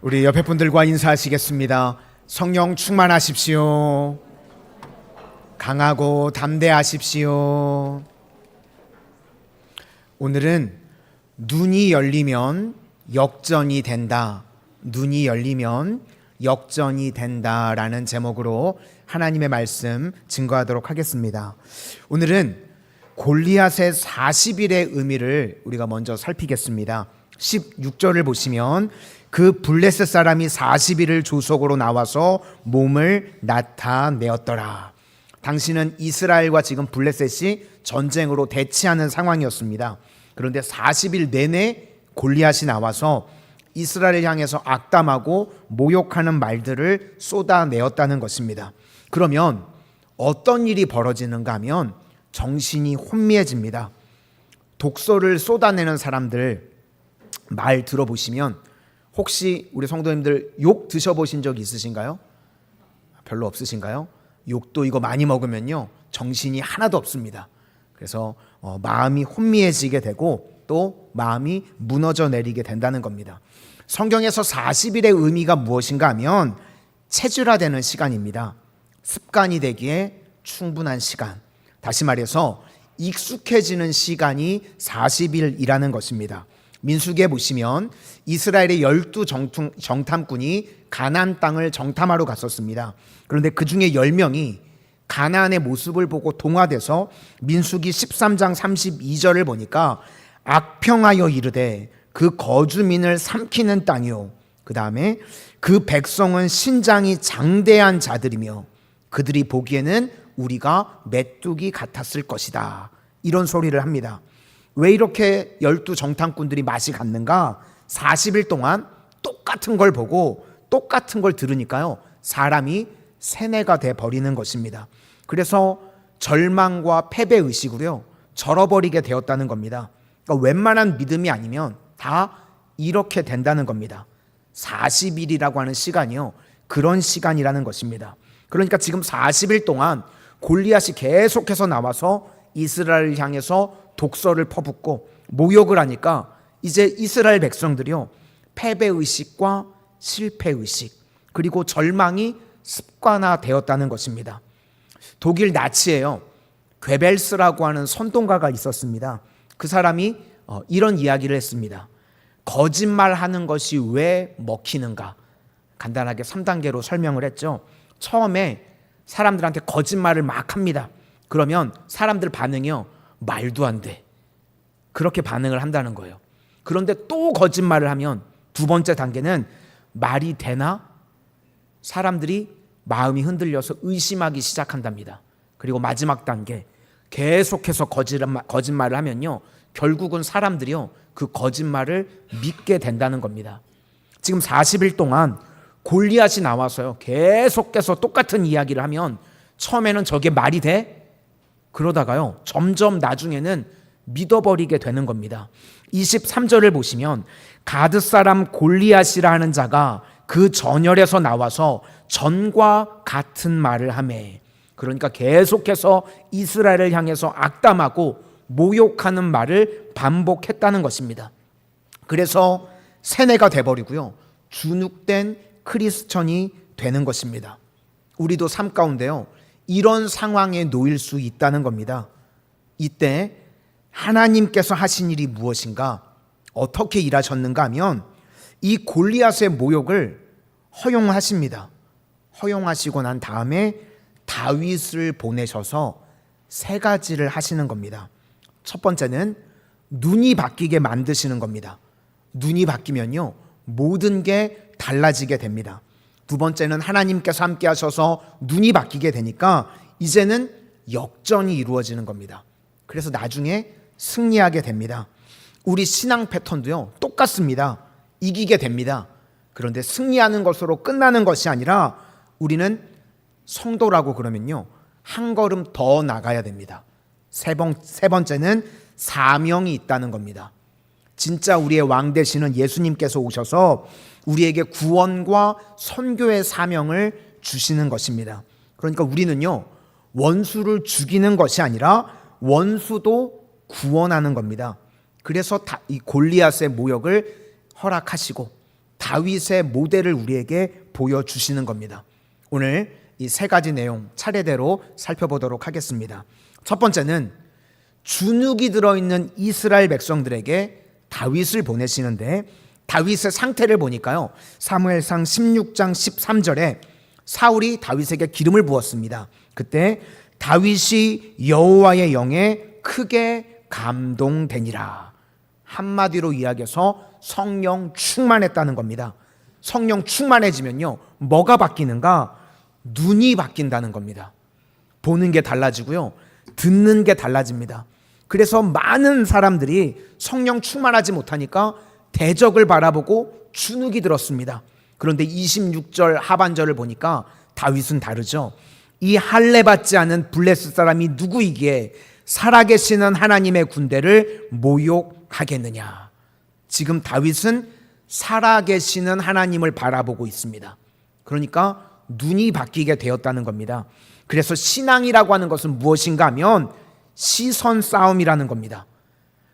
우리 옆에 분들과 인사하시겠습니다. 성령 충만하십시오. 강하고 담대하십시오. 오늘은 눈이 열리면 역전이 된다. 눈이 열리면 역전이 된다라는 제목으로 하나님의 말씀 증거하도록 하겠습니다. 오늘은 골리앗의 40일의 의미를 우리가 먼저 살피겠습니다. 16절을 보시면 그 블레셋 사람이 40일을 조속으로 나와서 몸을 나타내었더라. 당시는 이스라엘과 지금 블레셋이 전쟁으로 대치하는 상황이었습니다. 그런데 40일 내내 골리앗이 나와서 이스라엘을 향해서 악담하고 모욕하는 말들을 쏟아내었다는 것입니다. 그러면 어떤 일이 벌어지는가 하면 정신이 혼미해집니다. 독소를 쏟아내는 사람들 말 들어보시면 혹시 우리 성도님들 욕 드셔보신 적 있으신가요? 별로 없으신가요? 욕도 이거 많이 먹으면요 정신이 하나도 없습니다. 그래서 마음이 혼미해지게 되고 또 마음이 무너져 내리게 된다는 겁니다. 성경에서 40일의 의미가 무엇인가 하면 체질화되는 시간입니다. 습관이 되기에 충분한 시간, 다시 말해서 익숙해지는 시간이 40일이라는 것입니다. 민수기에 보시면 이스라엘의 12 정탐꾼이 가나안 땅을 정탐하러 갔었습니다. 그런데 그 중에 10명이 가나안의 모습을 보고 동화돼서 민수기 13장 32절을 보니까 악평하여 이르되 그 거주민을 삼키는 땅이요, 그 다음에 그 백성은 신장이 장대한 자들이며 그들이 보기에는 우리가 메뚜기 같았을 것이다, 이런 소리를 합니다. 왜 이렇게 12 정탐꾼들이 맛이 갔는가? 40일 동안 똑같은 걸 보고 똑같은 걸 들으니까요 사람이 세뇌가 돼 버리는 것입니다. 그래서 절망과 패배의식으로요 절어버리게 되었다는 겁니다. 그러니까 웬만한 믿음이 아니면 다 이렇게 된다는 겁니다. 40일이라고 하는 시간이요 그런 시간이라는 것입니다. 그러니까 지금 40일 동안 골리앗이 계속해서 나와서 이스라엘을 향해서 독서를 퍼붓고 모욕을 하니까 이제 이스라엘 백성들이요 패배의식과 실패의식 그리고 절망이 습관화되었다는 것입니다. 독일 나치에요 괴벨스라고 하는 선동가가 있었습니다. 그 사람이 이런 이야기를 했습니다. 거짓말하는 것이 왜 먹히는가? 간단하게 3단계로 설명을 했죠. 처음에 사람들한테 거짓말을 막 합니다. 그러면 사람들 반응이요 말도 안 돼, 그렇게 반응을 한다는 거예요. 그런데 또 거짓말을 하면 두 번째 단계는 말이 되나? 사람들이 마음이 흔들려서 의심하기 시작한답니다. 그리고 마지막 단계 계속해서 거짓말을 하면요 결국은 사람들이요 그 거짓말을 믿게 된다는 겁니다. 지금 40일 동안 골리앗이 나와서요 계속해서 똑같은 이야기를 하면 처음에는 저게 말이 돼? 그러다가요 점점 나중에는 믿어버리게 되는 겁니다. 23절을 보시면 가드 사람 골리앗이라 하는 자가 그 전열에서 나와서 전과 같은 말을 하매, 그러니까 계속해서 이스라엘을 향해서 악담하고 모욕하는 말을 반복했다는 것입니다. 그래서 세뇌가 돼버리고요 주눅된 크리스천이 되는 것입니다. 우리도 삶 가운데요 이런 상황에 놓일 수 있다는 겁니다. 이때 하나님께서 하신 일이 무엇인가, 어떻게 일하셨는가 하면 이 골리앗의 모욕을 허용하십니다. 허용하시고 난 다음에 다윗을 보내셔서 세 가지를 하시는 겁니다. 첫 번째는 눈이 바뀌게 만드시는 겁니다. 눈이 바뀌면요 모든 게 달라지게 됩니다. 두 번째는 하나님께서 함께 하셔서 눈이 바뀌게 되니까 이제는 역전이 이루어지는 겁니다. 그래서 나중에 승리하게 됩니다. 우리 신앙 패턴도요 똑같습니다. 이기게 됩니다. 그런데 승리하는 것으로 끝나는 것이 아니라 우리는 성도라고 그러면요 한 걸음 더 나가야 됩니다. 세 번째는 사명이 있다는 겁니다. 진짜 우리의 왕 되시는 예수님께서 오셔서 우리에게 구원과 선교의 사명을 주시는 것입니다. 그러니까 우리는요 원수를 죽이는 것이 아니라 원수도 구원하는 겁니다. 그래서 이 골리앗의 모욕을 허락하시고 다윗의 모델을 우리에게 보여주시는 겁니다. 오늘 이 세 가지 내용 차례대로 살펴보도록 하겠습니다. 첫 번째는 주눅이 들어있는 이스라엘 백성들에게 다윗을 보내시는데, 다윗의 상태를 보니까요, 사무엘상 16장 13절에 사울이 다윗에게 기름을 부었습니다. 그때 다윗이 여호와의 영에 크게 감동되니라. 한마디로 이야기해서 성령 충만했다는 겁니다. 성령 충만해지면요, 뭐가 바뀌는가? 눈이 바뀐다는 겁니다. 보는 게 달라지고요, 듣는 게 달라집니다. 그래서 많은 사람들이 성령 충만하지 못하니까 대적을 바라보고 주눅이 들었습니다. 그런데 26절 하반절을 보니까 다윗은 다르죠. 이 할례 받지 않은 블레셋 사람이 누구이기에 살아계시는 하나님의 군대를 모욕하겠느냐. 지금 다윗은 살아계시는 하나님을 바라보고 있습니다. 그러니까 눈이 바뀌게 되었다는 겁니다. 그래서 신앙이라고 하는 것은 무엇인가 하면 시선 싸움이라는 겁니다.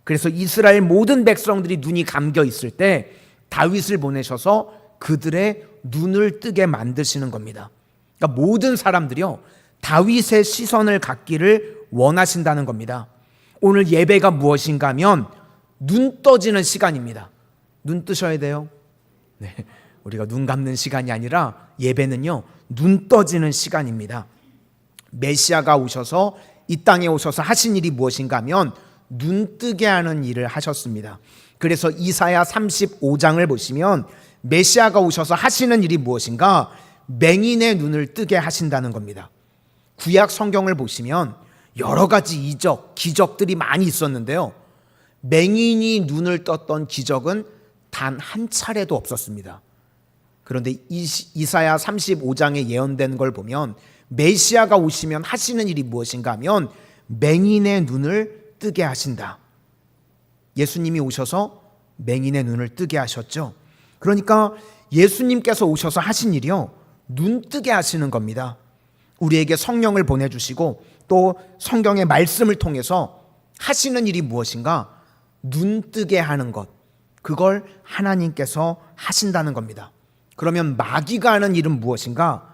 그래서 이스라엘 모든 백성들이 눈이 감겨 있을 때 다윗을 보내셔서 그들의 눈을 뜨게 만드시는 겁니다. 그러니까 모든 사람들이요, 다윗의 시선을 갖기를 원하신다는 겁니다. 오늘 예배가 무엇인가 하면 눈 떠지는 시간입니다. 눈 뜨셔야 돼요. 네, 우리가 눈 감는 시간이 아니라 예배는요, 눈 떠지는 시간입니다. 메시아가 오셔서 이 땅에 오셔서 하신 일이 무엇인가 하면 눈 뜨게 하는 일을 하셨습니다. 그래서 이사야 35장을 보시면 메시아가 오셔서 하시는 일이 무엇인가? 맹인의 눈을 뜨게 하신다는 겁니다. 구약 성경을 보시면 여러 가지 이적, 기적들이 많이 있었는데요, 맹인이 눈을 떴던 기적은 단 한 차례도 없었습니다. 그런데 이사야 35장에 예언된 걸 보면 메시아가 오시면 하시는 일이 무엇인가 하면 맹인의 눈을 뜨게 하신다. 예수님이 오셔서 맹인의 눈을 뜨게 하셨죠. 그러니까 예수님께서 오셔서 하신 일이요, 눈 뜨게 하시는 겁니다. 우리에게 성령을 보내주시고 또 성경의 말씀을 통해서 하시는 일이 무엇인가? 눈 뜨게 하는 것. 그걸 하나님께서 하신다는 겁니다. 그러면 마귀가 하는 일은 무엇인가?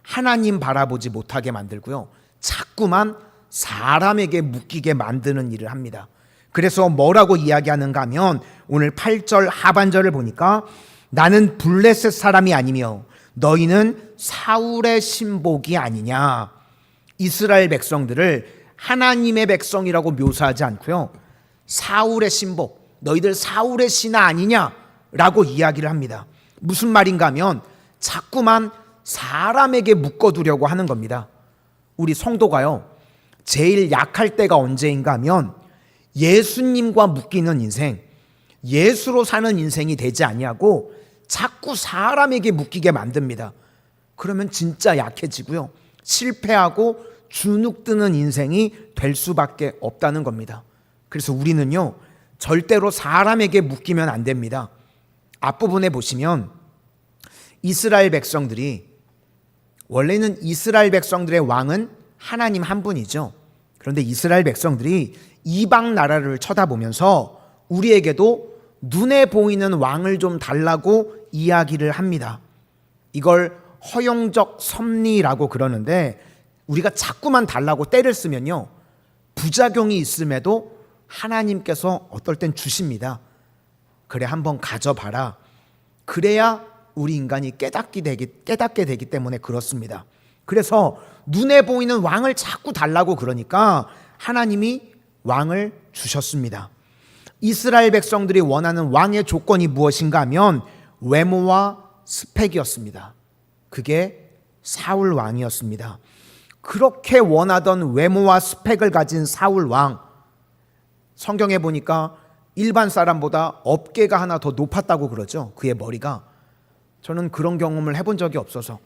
하나님 바라보지 못하게 만들고요, 자꾸만 사람에게 묶이게 만드는 일을 합니다. 그래서 뭐라고 이야기하는가 하면 오늘 8절 하반절을 보니까 나는 블레셋 사람이 아니며 너희는 사울의 신복이 아니냐. 이스라엘 백성들을 하나님의 백성이라고 묘사하지 않고요, 사울의 신복, 너희들 사울의 신하 아니냐라고 이야기를 합니다. 무슨 말인가 하면 자꾸만 사람에게 묶어두려고 하는 겁니다. 우리 성도가요, 제일 약할 때가 언제인가 하면 예수님과 묶이는 인생, 예수로 사는 인생이 되지 아니하고 자꾸 사람에게 묶이게 만듭니다. 그러면 진짜 약해지고요, 실패하고 주눅드는 인생이 될 수밖에 없다는 겁니다. 그래서 우리는요, 절대로 사람에게 묶이면 안 됩니다. 앞부분에 보시면 이스라엘 백성들이, 원래는 이스라엘 백성들의 왕은 하나님 한 분이죠. 그런데 이스라엘 백성들이 이방 나라를 쳐다보면서 우리에게도 눈에 보이는 왕을 좀 달라고 이야기를 합니다. 이걸 허용적 섭리라고 그러는데, 우리가 자꾸만 달라고 때를 쓰면요, 부작용이 있음에도 하나님께서 어떨 땐 주십니다. 그래, 한번 가져봐라. 그래야 우리 인간이 깨닫게 되기 때문에 그렇습니다. 그래서 눈에 보이는 왕을 자꾸 달라고 그러니까 하나님이 왕을 주셨습니다. 이스라엘 백성들이 원하는 왕의 조건이 무엇인가 하면 외모와 스펙이었습니다. 그게 사울 왕이었습니다. 그렇게 원하던 외모와 스펙을 가진 사울 왕, 성경에 보니까 일반 사람보다 어깨가 하나 더 높았다고 그러죠. 그의 머리가. 저는 그런 경험을 해본 적이 없어서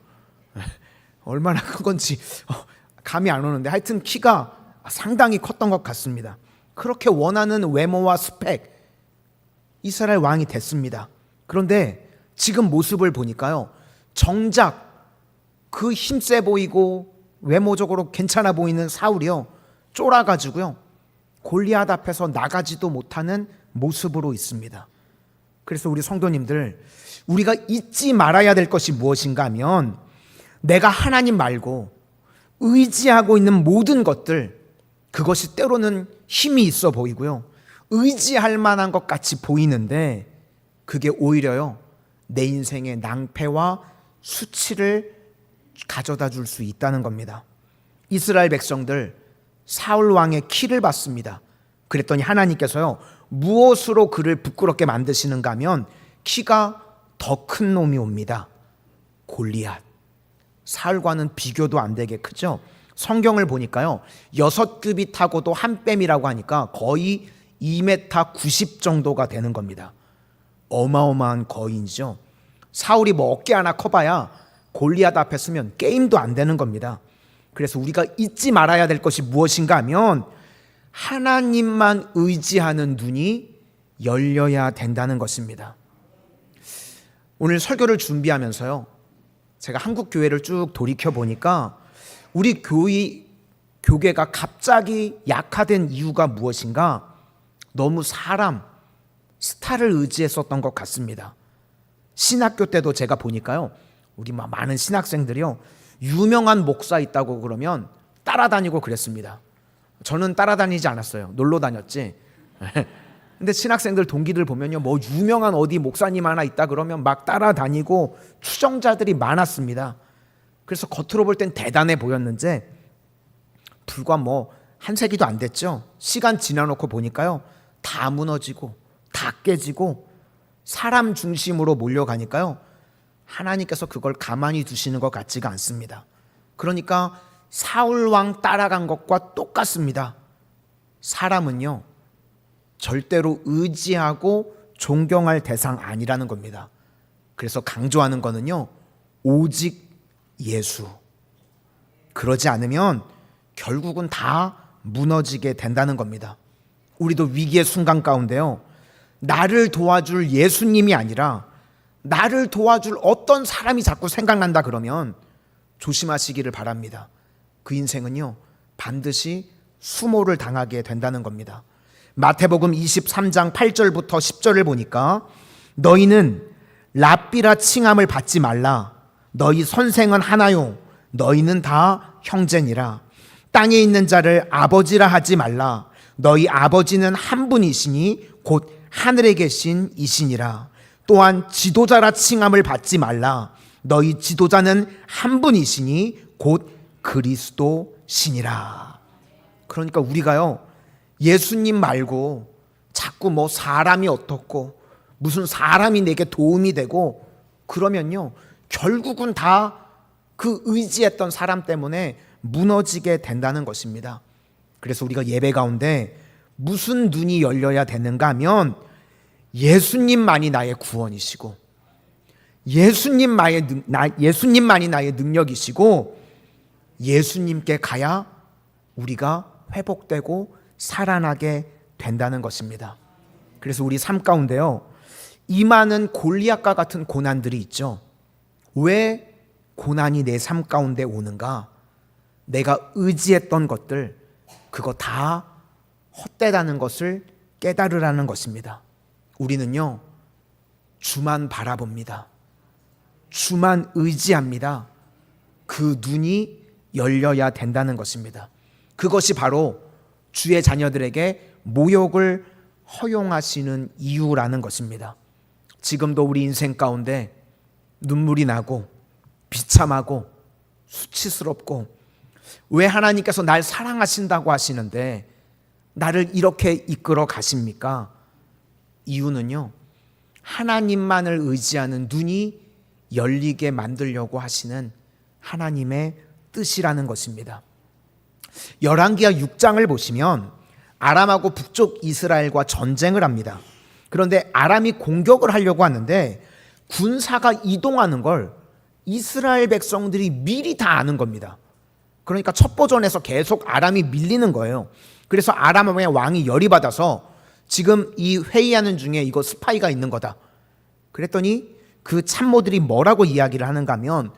얼마나 큰 건지 감이 안 오는데, 하여튼 키가 상당히 컸던 것 같습니다. 그렇게 원하는 외모와 스펙, 이스라엘 왕이 됐습니다. 그런데 지금 모습을 보니까요, 정작 그 힘세 보이고 외모적으로 괜찮아 보이는 사울이요, 쫄아가지고요, 골리앗 앞에서 나가지도 못하는 모습으로 있습니다. 그래서 우리 성도님들, 우리가 잊지 말아야 될 것이 무엇인가 하면 내가 하나님 말고 의지하고 있는 모든 것들, 그것이 때로는 힘이 있어 보이고요, 의지할 만한 것 같이 보이는데 그게 오히려요 내 인생의 낭패와 수치를 가져다 줄 수 있다는 겁니다. 이스라엘 백성들 사울 왕의 키를 받습니다. 그랬더니 하나님께서요 무엇으로 그를 부끄럽게 만드시는가 하면 키가 더 큰 놈이 옵니다. 골리앗. 사울과는 비교도 안 되게 크죠. 성경을 보니까요 6규빗하고도 한 뺨이라고 하니까 거의 2m 90 정도가 되는 겁니다. 어마어마한 거인이죠. 사울이 뭐 어깨 하나 커봐야 골리앗 앞에 서면 게임도 안 되는 겁니다. 그래서 우리가 잊지 말아야 될 것이 무엇인가 하면 하나님만 의지하는 눈이 열려야 된다는 것입니다. 오늘 설교를 준비하면서요 제가 한국 교회를 쭉 돌이켜 보니까 우리 교계가 갑자기 약화된 이유가 무엇인가? 너무 사람, 스타를 의지했었던 것 같습니다. 신학교 때도 제가 보니까요 우리 많은 신학생들이요 유명한 목사 있다고 그러면 따라다니고 그랬습니다. 저는 따라다니지 않았어요. 놀러 다녔지. 근데 신학생들 동기들 보면요 뭐 유명한 어디 목사님 하나 있다 그러면 막 따라다니고 추종자들이 많았습니다. 그래서 겉으로 볼 땐 대단해 보였는지 불과 뭐 한 세기도 안 됐죠. 시간 지나놓고 보니까요 다 무너지고 다 깨지고 사람 중심으로 몰려가니까요 하나님께서 그걸 가만히 두시는 것 같지가 않습니다. 그러니까 사울 왕 따라간 것과 똑같습니다. 사람은요 절대로 의지하고 존경할 대상 아니라는 겁니다. 그래서 강조하는 거는요 오직 예수. 그러지 않으면 결국은 다 무너지게 된다는 겁니다. 우리도 위기의 순간 가운데요 나를 도와줄 예수님이 아니라 나를 도와줄 어떤 사람이 자꾸 생각난다 그러면 조심하시기를 바랍니다. 그 인생은요 반드시 수모를 당하게 된다는 겁니다. 마태복음 23장 8절부터 10절을 보니까 너희는 랍비라 칭함을 받지 말라. 너희 선생은 하나요. 너희는 다 형제니라. 땅에 있는 자를 아버지라 하지 말라. 너희 아버지는 한 분이시니 곧 하늘에 계신 이시니라. 또한 지도자라 칭함을 받지 말라. 너희 지도자는 한 분이시니 곧 그리스도시니라. 그러니까 우리가요 예수님 말고 자꾸 뭐 사람이 어떻고 무슨 사람이 내게 도움이 되고 그러면요 결국은 다 그 의지했던 사람 때문에 무너지게 된다는 것입니다. 그래서 우리가 예배 가운데 무슨 눈이 열려야 되는가 하면 예수님만이 나의 구원이시고 예수님만이 나의 능력이시고 예수님께 가야 우리가 회복되고 살아나게 된다는 것입니다. 그래서 우리 삶 가운데요 이 많은 골리앗과 같은 고난들이 있죠. 왜 고난이 내 삶 가운데 오는가? 내가 의지했던 것들 그거 다 헛되다는 것을 깨달으라는 것입니다. 우리는요 주만 바라봅니다. 주만 의지합니다. 그 눈이 열려야 된다는 것입니다. 그것이 바로 주의 자녀들에게 모욕을 허용하시는 이유라는 것입니다. 지금도 우리 인생 가운데 눈물이 나고 비참하고 수치스럽고 왜 하나님께서 날 사랑하신다고 하시는데 나를 이렇게 이끌어 가십니까? 이유는요 하나님만을 의지하는 눈이 열리게 만들려고 하시는 하나님의 뜻이라는 것입니다. 열왕기하 6장을 보시면 아람하고 북쪽 이스라엘과 전쟁을 합니다. 그런데 아람이 공격을 하려고 하는데 군사가 이동하는 걸 이스라엘 백성들이 미리 다 아는 겁니다. 그러니까 첩보전에서 계속 아람이 밀리는 거예요. 그래서 아람의 왕이 열이 받아서 지금 이 회의하는 중에 이거 스파이가 있는 거다. 그랬더니 그 참모들이 뭐라고 이야기를 하는가 하면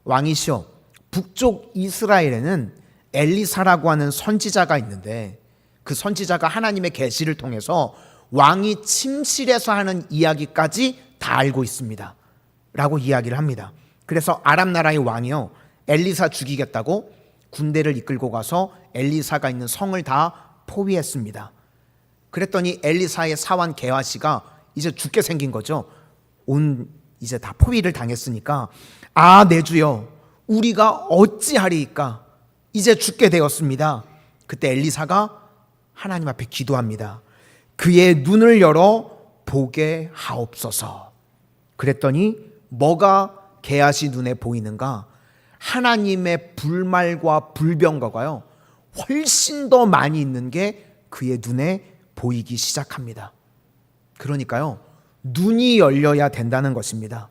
왕이시여 북쪽 이스라엘에는 엘리사라고 하는 선지자가 있는데 그 선지자가 하나님의 계시를 통해서 왕이 침실에서 하는 이야기까지 다 알고 있습니다 라고 이야기를 합니다. 그래서 아람 나라의 왕이요, 엘리사 죽이겠다고 군대를 이끌고 가서 엘리사가 있는 성을 다 포위했습니다. 그랬더니 엘리사의 사환 게하시가 이제 죽게 생긴 거죠. 이제 다 포위를 당했으니까, 내 주여, 우리가 어찌하리이까? 이제 죽게 되었습니다. 그때 엘리사가 하나님 앞에 기도합니다. 그의 눈을 열어 보게 하옵소서. 그랬더니 뭐가 게하시 눈에 보이는가? 하나님의 불말과 불병거가요, 훨씬 더 많이 있는 게 그의 눈에 보이기 시작합니다. 그러니까요, 눈이 열려야 된다는 것입니다.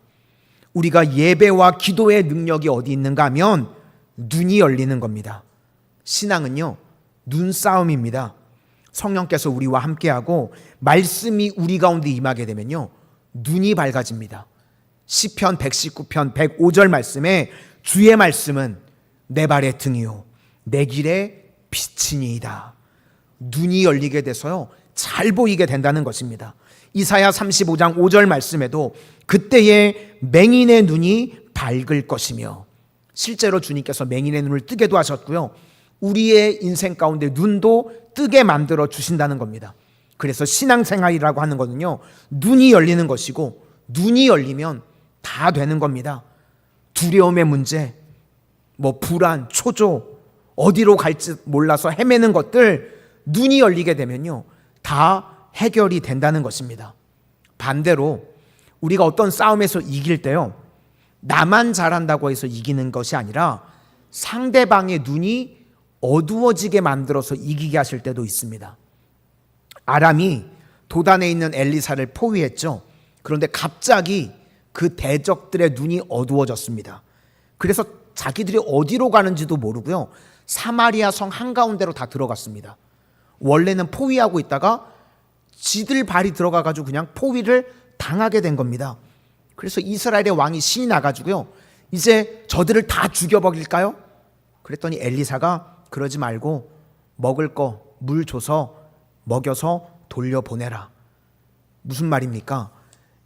우리가 예배와 기도의 능력이 어디 있는가 하면 눈이 열리는 겁니다. 신앙은요, 눈싸움입니다. 성령께서 우리와 함께하고 말씀이 우리 가운데 임하게 되면요, 눈이 밝아집니다. 시편 119편 105절 말씀에 주의 말씀은 내 발의 등이요 내 길의 빛이니이다. 눈이 열리게 돼서요, 잘 보이게 된다는 것입니다. 이사야 35장 5절 말씀에도 그때에 맹인의 눈이 밝을 것이며, 실제로 주님께서 맹인의 눈을 뜨게도 하셨고요, 우리의 인생 가운데 눈도 뜨게 만들어 주신다는 겁니다. 그래서 신앙생활이라고 하는 것은요, 눈이 열리는 것이고, 눈이 열리면 다 되는 겁니다. 두려움의 문제, 불안, 초조, 어디로 갈지 몰라서 헤매는 것들, 눈이 열리게 되면요, 다 해결이 된다는 것입니다. 반대로 우리가 어떤 싸움에서 이길 때요, 나만 잘한다고 해서 이기는 것이 아니라 상대방의 눈이 어두워지게 만들어서 이기게 하실 때도 있습니다. 아람이 도단에 있는 엘리사를 포위했죠. 그런데 갑자기 그 대적들의 눈이 어두워졌습니다. 그래서 자기들이 어디로 가는지도 모르고요, 사마리아 성 한가운데로 다 들어갔습니다. 원래는 포위하고 있다가 지들 발이 들어가가지고 그냥 포위를 당하게 된 겁니다. 그래서 이스라엘의 왕이 신이 나가지고요, 이제 저들을 다 죽여버릴까요? 그랬더니 엘리사가 그러지 말고 먹을 거 물 줘서 먹여서 돌려보내라. 무슨 말입니까?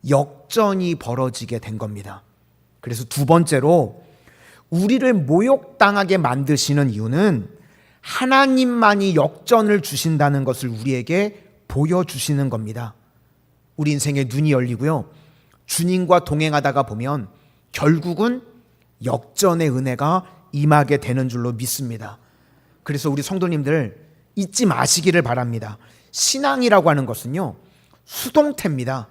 역전이 벌어지게 된 겁니다. 그래서 두 번째로 우리를 모욕당하게 만드시는 이유는 하나님만이 역전을 주신다는 것을 우리에게 보여주시는 겁니다. 우리 인생의 눈이 열리고요, 주님과 동행하다가 보면 결국은 역전의 은혜가 임하게 되는 줄로 믿습니다. 그래서 우리 성도님들 잊지 마시기를 바랍니다. 신앙이라고 하는 것은요, 수동태입니다.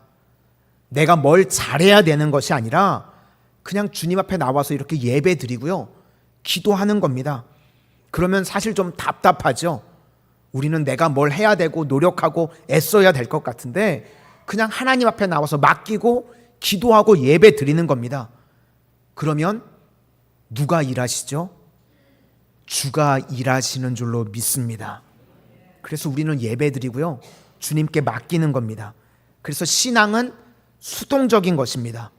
내가 뭘 잘해야 되는 것이 아니라 그냥 주님 앞에 나와서 이렇게 예배 드리고요, 기도하는 겁니다. 그러면 사실 좀 답답하죠. 우리는 내가 뭘 해야 되고 노력하고 애써야 될 것 같은데 그냥 하나님 앞에 나와서 맡기고 기도하고 예배 드리는 겁니다. 그러면 누가 일하시죠? 주가 일하시는 줄로 믿습니다. 그래서 우리는 예배 드리고요, 주님께 맡기는 겁니다. 그래서 신앙은 수동적인 것입니다.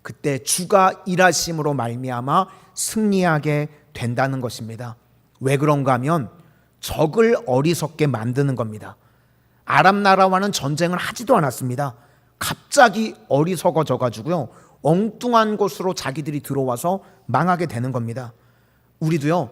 그때 주가 일하심으로 말미암아 승리하게 된다는 것입니다. 왜 그런가 하면 적을 어리석게 만드는 겁니다. 아람 나라와는 전쟁을 하지도 않았습니다. 갑자기 어리석어져 가지고요, 엉뚱한 곳으로 자기들이 들어와서 망하게 되는 겁니다. 우리도요,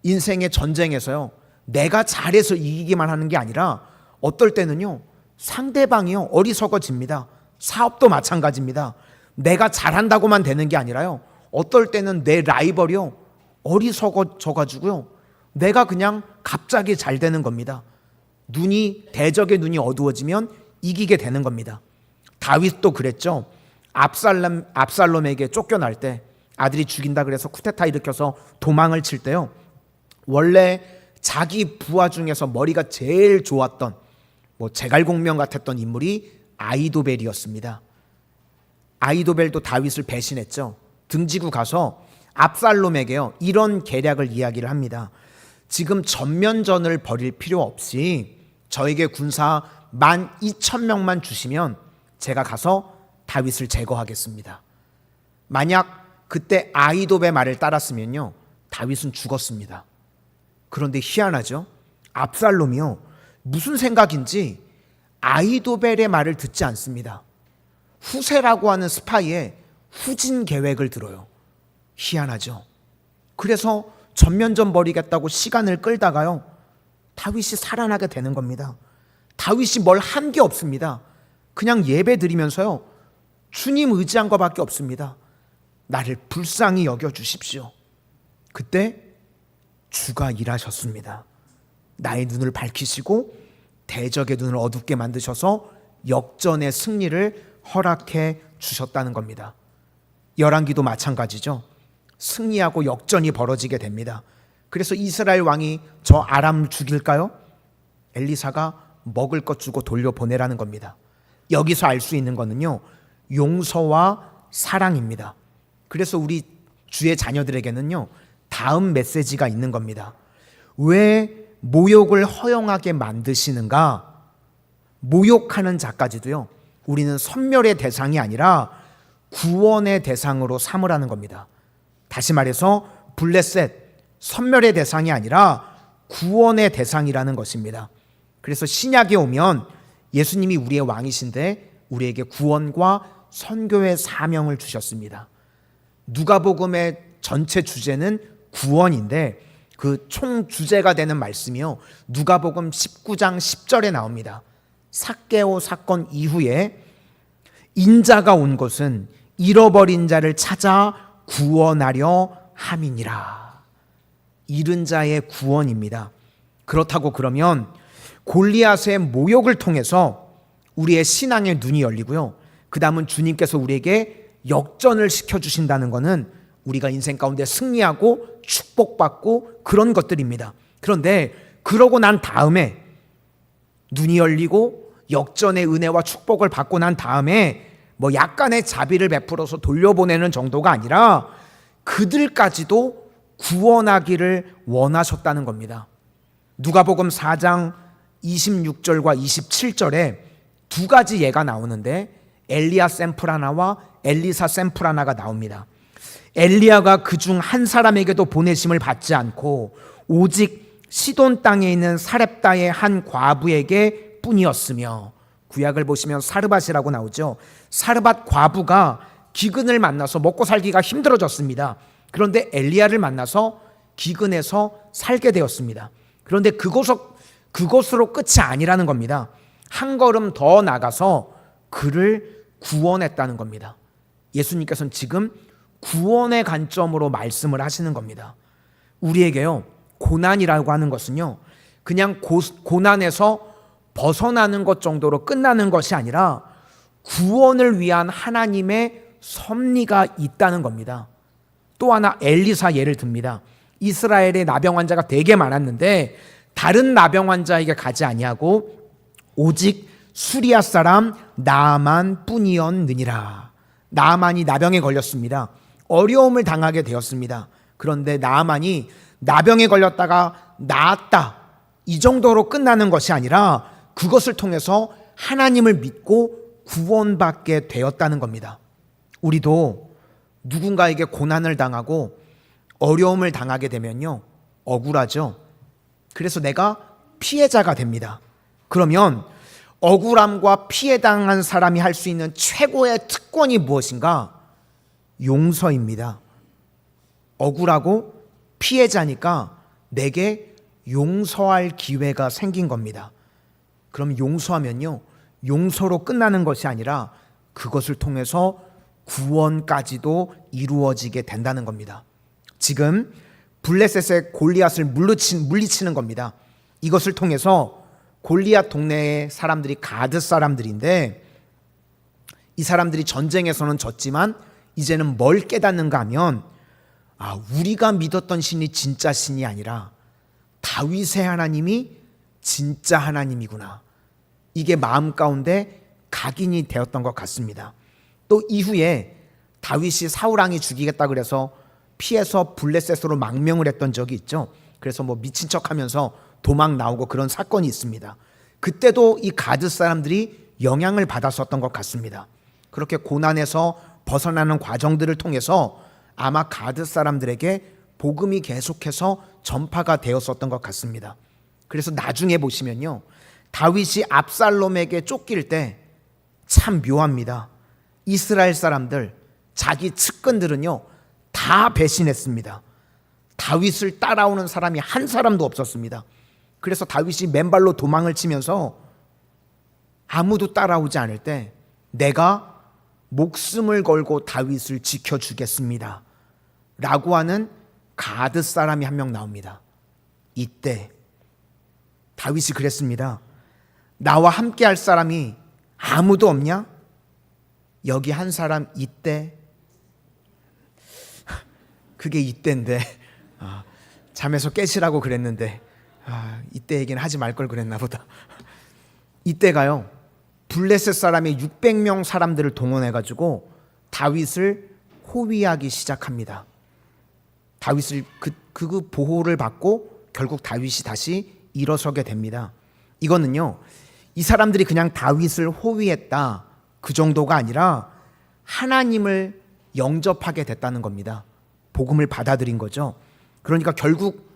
인생의 전쟁에서요, 내가 잘해서 이기기만 하는 게 아니라 어떨 때는요, 상대방이요 어리석어집니다. 사업도 마찬가지입니다. 내가 잘한다고만 되는 게 아니라요, 어떨 때는 내 라이벌이요 어리석어져 가지고요, 내가 그냥 갑자기 잘 되는 겁니다. 대적의 눈이 어두워지면 이기게 되는 겁니다. 다윗도 그랬죠. 압살롬에게 쫓겨날 때, 아들이 죽인다 그래서 쿠데타 일으켜서 도망을 칠 때요, 원래 자기 부하 중에서 머리가 제일 좋았던 제갈공명 같았던 인물이 아히도벨이었습니다. 아히도벨도 다윗을 배신했죠. 등지고 가서 압살롬에게요, 이런 계략을 이야기를 합니다. 지금 전면전을 벌일 필요 없이 저에게 군사 12,000명만 주시면 제가 가서 다윗을 제거하겠습니다. 만약 그때 아히도벨의 말을 따랐으면요, 다윗은 죽었습니다. 그런데 희한하죠. 압살롬이요, 무슨 생각인지 아히도벨의 말을 듣지 않습니다. 후세라고 하는 스파이의 후진 계획을 들어요. 희한하죠. 그래서 전면전 벌이겠다고 시간을 끌다가요, 다윗이 살아나게 되는 겁니다. 다윗이 뭘 한 게 없습니다. 그냥 예배 드리면서요, 주님 의지한 것밖에 없습니다. 나를 불쌍히 여겨주십시오. 그때 주가 일하셨습니다. 나의 눈을 밝히시고 대적의 눈을 어둡게 만드셔서 역전의 승리를 허락해 주셨다는 겁니다. 열왕기도 마찬가지죠. 승리하고 역전이 벌어지게 됩니다. 그래서 이스라엘 왕이 저 아람 죽일까요? 엘리사가 먹을 것 주고 돌려보내라는 겁니다. 여기서 알 수 있는 거는요, 용서와 사랑입니다. 그래서 우리 주의 자녀들에게는요, 다음 메시지가 있는 겁니다. 왜 모욕을 허용하게 만드시는가? 모욕하는 자까지도요, 우리는 선멸의 대상이 아니라 구원의 대상으로 삼으라는 겁니다. 다시 말해서 블레셋, 선멸의 대상이 아니라 구원의 대상이라는 것입니다. 그래서 신약에 오면 예수님이 우리의 왕이신데 우리에게 구원과 선교의 사명을 주셨습니다. 누가복음의 전체 주제는 구원인데 그 총 주제가 되는 말씀이요, 누가복음 19장 10절에 나옵니다. 삭개오 사건 이후에 인자가 온 것은 잃어버린 자를 찾아 구원하려 함이니라. 잃은 자의 구원입니다. 그렇다고 그러면 골리앗의 모욕을 통해서 우리의 신앙의 눈이 열리고요, 그 다음은 주님께서 우리에게 역전을 시켜주신다는 것은 우리가 인생 가운데 승리하고 축복받고 그런 것들입니다. 그런데 그러고 난 다음에, 눈이 열리고 역전의 은혜와 축복을 받고 난 다음에 뭐 약간의 자비를 베풀어서 돌려보내는 정도가 아니라 그들까지도 구원하기를 원하셨다는 겁니다. 누가복음 4장 26절과 27절에 두 가지 예가 나오는데 엘리야 샘플 하나와 엘리사 샘플 하나가 나옵니다. 엘리야가 그중 한 사람에게도 보내심을 받지 않고 오직 시돈 땅에 있는 사렙다의 한 과부에게 뿐이었으며, 구약을 보시면 사르밧이라고 나오죠. 사르밧 과부가 기근을 만나서 먹고 살기가 힘들어졌습니다. 그런데 엘리야를 만나서 기근해서 살게 되었습니다. 그런데 그것으로 끝이 아니라는 겁니다. 한 걸음 더 나가서 그를 구원했다는 겁니다. 예수님께서는 지금 구원의 관점으로 말씀을 하시는 겁니다. 우리에게요, 고난이라고 하는 것은요, 그냥 고난에서 벗어나는 것 정도로 끝나는 것이 아니라 구원을 위한 하나님의 섭리가 있다는 겁니다. 또 하나 엘리사 예를 듭니다. 이스라엘에 나병 환자가 되게 많았는데 다른 나병 환자에게 가지 아니하고 오직 수리아 사람 나아만 뿐이었느니라. 나아만이 나병에 걸렸습니다. 어려움을 당하게 되었습니다. 그런데 나아만이 나병에 걸렸다가 나았다, 이 정도로 끝나는 것이 아니라 그것을 통해서 하나님을 믿고 구원받게 되었다는 겁니다. 우리도 누군가에게 고난을 당하고 어려움을 당하게 되면요, 억울하죠. 그래서 내가 피해자가 됩니다. 그러면 억울함과 피해당한 사람이 할 수 있는 최고의 특권이 무엇인가? 용서입니다. 억울하고 피해자니까 내게 용서할 기회가 생긴 겁니다. 그럼 용서하면요, 용서로 끝나는 것이 아니라 그것을 통해서 구원까지도 이루어지게 된다는 겁니다. 지금 블레셋의 골리앗을 물리치는 겁니다. 이것을 통해서 골리앗 동네의 사람들이 가드 사람들인데, 이 사람들이 전쟁에서는 졌지만 이제는 뭘 깨닫는가 하면, 우리가 믿었던 신이 진짜 신이 아니라 다윗의 하나님이 진짜 하나님이구나, 이게 마음 가운데 각인이 되었던 것 같습니다. 또 이후에 다윗이 사울왕이 죽이겠다 그래서 피해서 블레셋으로 망명을 했던 적이 있죠. 그래서 뭐 미친 척하면서 도망 나오고 그런 사건이 있습니다. 그때도 이 가드 사람들이 영향을 받았었던 것 같습니다. 그렇게 고난에서 벗어나는 과정들을 통해서 아마 가드 사람들에게 복음이 계속해서 전파가 되었었던 것 같습니다. 그래서 나중에 보시면요, 다윗이 압살롬에게 쫓길 때 참 묘합니다. 이스라엘 사람들, 자기 측근들은요 다 배신했습니다. 다윗을 따라오는 사람이 한 사람도 없었습니다. 그래서 다윗이 맨발로 도망을 치면서 아무도 따라오지 않을 때 내가 목숨을 걸고 다윗을 지켜주겠습니다 라고 하는 가드 사람이 한 명 나옵니다. 이때 다윗이 그랬습니다. 나와 함께 할 사람이 아무도 없냐? 여기 한 사람 있대. 그게 이때인데 잠에서 깨시라고 그랬는데 이때 얘기는 하지 말 걸 그랬나 보다. 이때가요 블레셋 사람이 600명 사람들을 동원해가지고 다윗을 호위하기 시작합니다. 다윗을 그 보호를 받고 결국 다윗이 다시 일어서게 됩니다. 이거는요 이 사람들이 그냥 다윗을 호위했다 그 정도가 아니라 하나님을 영접하게 됐다는 겁니다. 복음을 받아들인 거죠. 그러니까 결국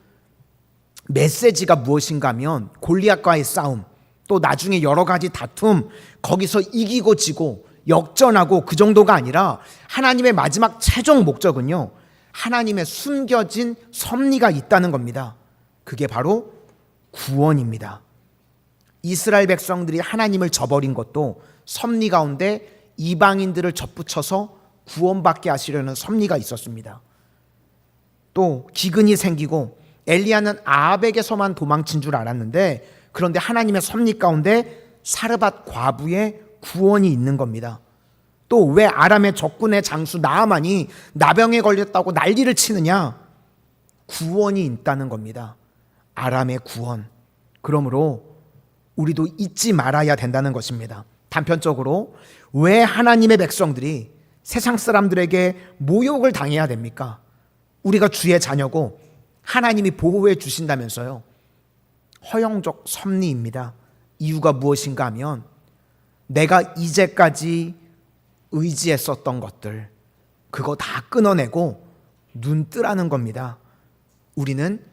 메시지가 무엇인가 하면 골리앗과의 싸움, 또 나중에 여러 가지 다툼, 거기서 이기고 지고 역전하고 그 정도가 아니라 하나님의 마지막 최종 목적은요 하나님의 숨겨진 섭리가 있다는 겁니다. 그게 바로 구원입니다. 이스라엘 백성들이 하나님을 저버린 것도 섭리 가운데 이방인들을 접붙여서 구원받게 하시려는 섭리가 있었습니다. 또 기근이 생기고 엘리야는 아합에게서만 도망친 줄 알았는데 그런데 하나님의 섭리 가운데 사르밧 과부의 구원이 있는 겁니다. 또 왜 아람의 적군의 장수 나아만이 나병에 걸렸다고 난리를 치느냐? 구원이 있다는 겁니다. 아람의 구원. 그러므로 우리도 잊지 말아야 된다는 것입니다. 단편적으로 왜 하나님의 백성들이 세상 사람들에게 모욕을 당해야 됩니까? 우리가 주의 자녀고 하나님이 보호해 주신다면서요. 허영적 섭리입니다. 이유가 무엇인가 하면 내가 이제까지 의지했었던 것들 그거 다 끊어내고 눈 뜨라는 겁니다. 우리는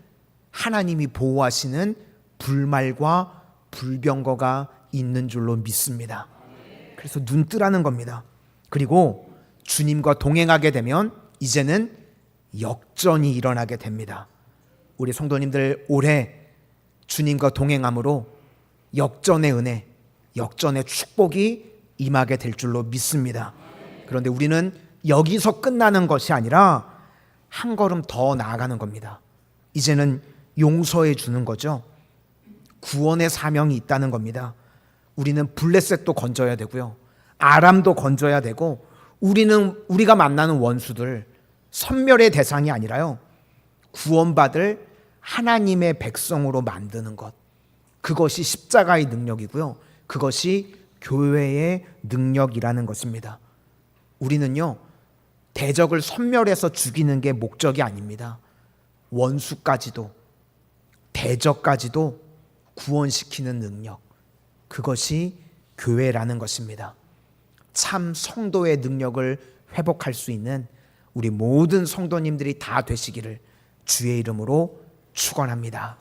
하나님이 보호하시는 불말과 불병거가 있는 줄로 믿습니다. 그래서 눈 뜨라는 겁니다. 그리고 주님과 동행하게 되면 이제는 역전이 일어나게 됩니다. 우리 성도님들 올해 주님과 동행함으로 역전의 은혜, 역전의 축복이 임하게 될 줄로 믿습니다. 그런데 우리는 여기서 끝나는 것이 아니라 한 걸음 더 나아가는 겁니다. 이제는 용서해 주는 거죠. 구원의 사명이 있다는 겁니다. 우리는 블레셋도 건져야 되고요. 아람도 건져야 되고 우리가 만나는 원수들 선멸의 대상이 아니라요. 구원받을 하나님의 백성으로 만드는 것. 그것이 십자가의 능력이고요. 그것이 교회의 능력이라는 것입니다. 우리는요. 대적을 섬멸해서 죽이는 게 목적이 아닙니다. 원수까지도 대적까지도 구원시키는 능력. 그것이 교회라는 것입니다. 참 성도의 능력을 회복할 수 있는 우리 모든 성도님들이 다 되시기를 주의 이름으로 축원합니다.